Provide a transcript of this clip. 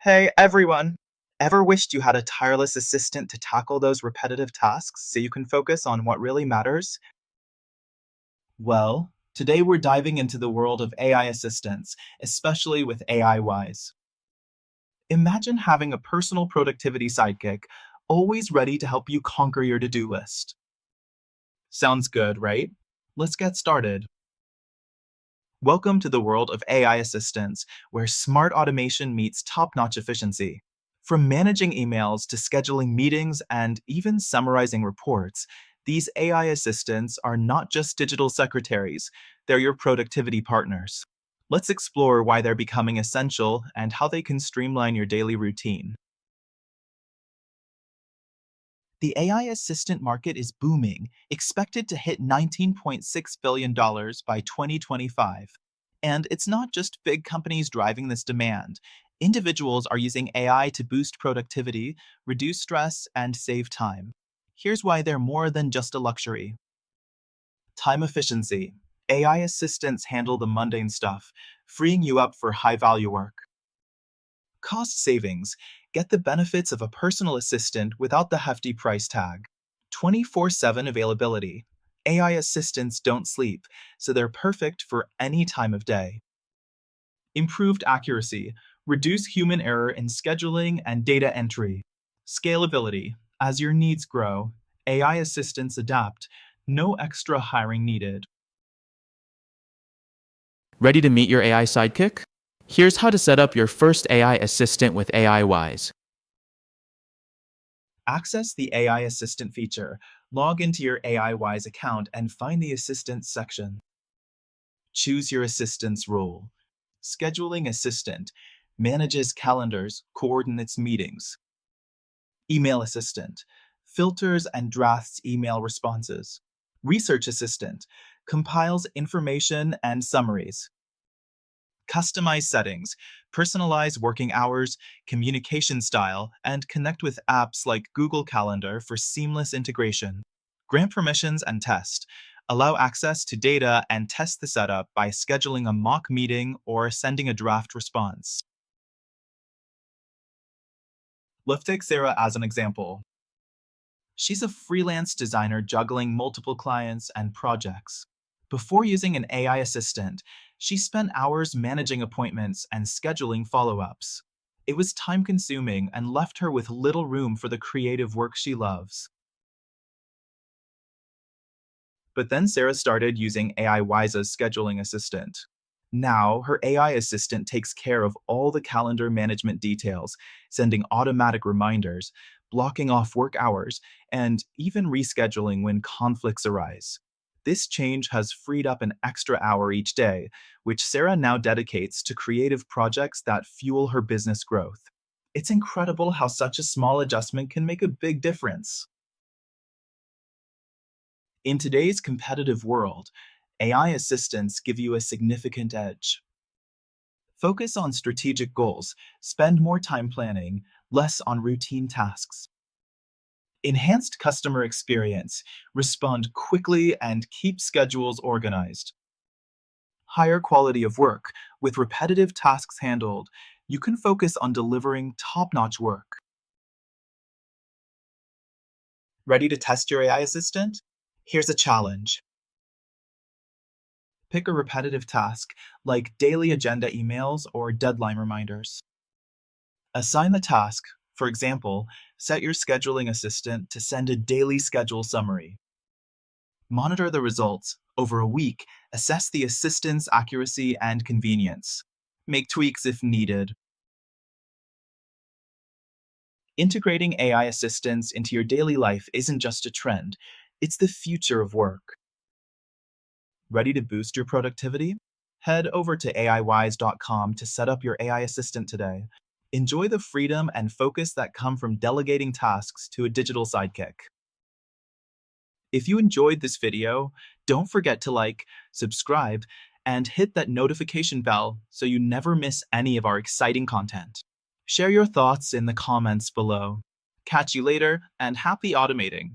Hey everyone! Ever wished you had a tireless assistant to tackle those repetitive tasks so you can focus on what really matters? Well, today we're diving into the world of AI assistants, especially with AiWize. Imagine having a personal productivity sidekick, always ready to help you conquer your to-do list. Sounds good, right? Let's get started. Welcome to the world of AI assistants, where smart automation meets top-notch efficiency. From managing emails to scheduling meetings and even summarizing reports, these AI assistants are not just digital secretaries, they're your productivity partners. Let's explore why they're becoming essential and how they can streamline your daily routine. The AI assistant market is booming, expected to hit $19.6 billion by 2025. And it's not just big companies driving this demand. Individuals are using AI to boost productivity, reduce stress, and save time. Here's why they're more than just a luxury. Time efficiency. AI assistants handle the mundane stuff, freeing you up for high-value work. Cost savings. Get the benefits of a personal assistant without the hefty price tag. 24/7 availability. AI assistants don't sleep, so they're perfect for any time of day. Improved accuracy. Reduce human error in scheduling and data entry. Scalability. As your needs grow, AI assistants adapt. No extra hiring needed. Ready to meet your AI sidekick? Here's how to set up your first AI assistant with AiWize. Access the AI assistant feature. Log into your AiWise account and find the assistance section. Choose your assistant's role. Scheduling assistant manages calendars, coordinates meetings. Email assistant filters and drafts email responses. Research assistant compiles information and summaries. Customize settings, personalize working hours, communication style, and connect with apps like Google Calendar for seamless integration. Grant permissions and test. Allow access to data and test the setup by scheduling a mock meeting or sending a draft response. Let's take Sarah as an example. She's a freelance designer juggling multiple clients and projects. Before using an AI assistant, she spent hours managing appointments and scheduling follow-ups. It was time-consuming and left her with little room for the creative work she loves. But then Sarah started using AI Wise's scheduling assistant. Now, her AI assistant takes care of all the calendar management details, sending automatic reminders, blocking off work hours, and even rescheduling when conflicts arise. This change has freed up an extra hour each day, which Sarah now dedicates to creative projects that fuel her business growth. It's incredible how such a small adjustment can make a big difference. In today's competitive world, AI assistants give you a significant edge. Focus on strategic goals, spend more time planning, less on routine tasks. Enhanced customer experience, respond quickly and keep schedules organized. Higher quality of work, with repetitive tasks handled, you can focus on delivering top-notch work. Ready to test your AI assistant? Here's a challenge. Pick a repetitive task, like daily agenda emails or deadline reminders. Assign the task, for example, set your scheduling assistant to send a daily schedule summary. Monitor the results. Over a week, assess the assistant's accuracy and convenience. Make tweaks if needed. Integrating AI assistants into your daily life isn't just a trend, it's the future of work. Ready to boost your productivity? Head over to AIWise.com to set up your AI assistant today. Enjoy the freedom and focus that come from delegating tasks to a digital sidekick. If you enjoyed this video, don't forget to like, subscribe, and hit that notification bell so you never miss any of our exciting content. Share your thoughts in the comments below. Catch you later, and happy automating!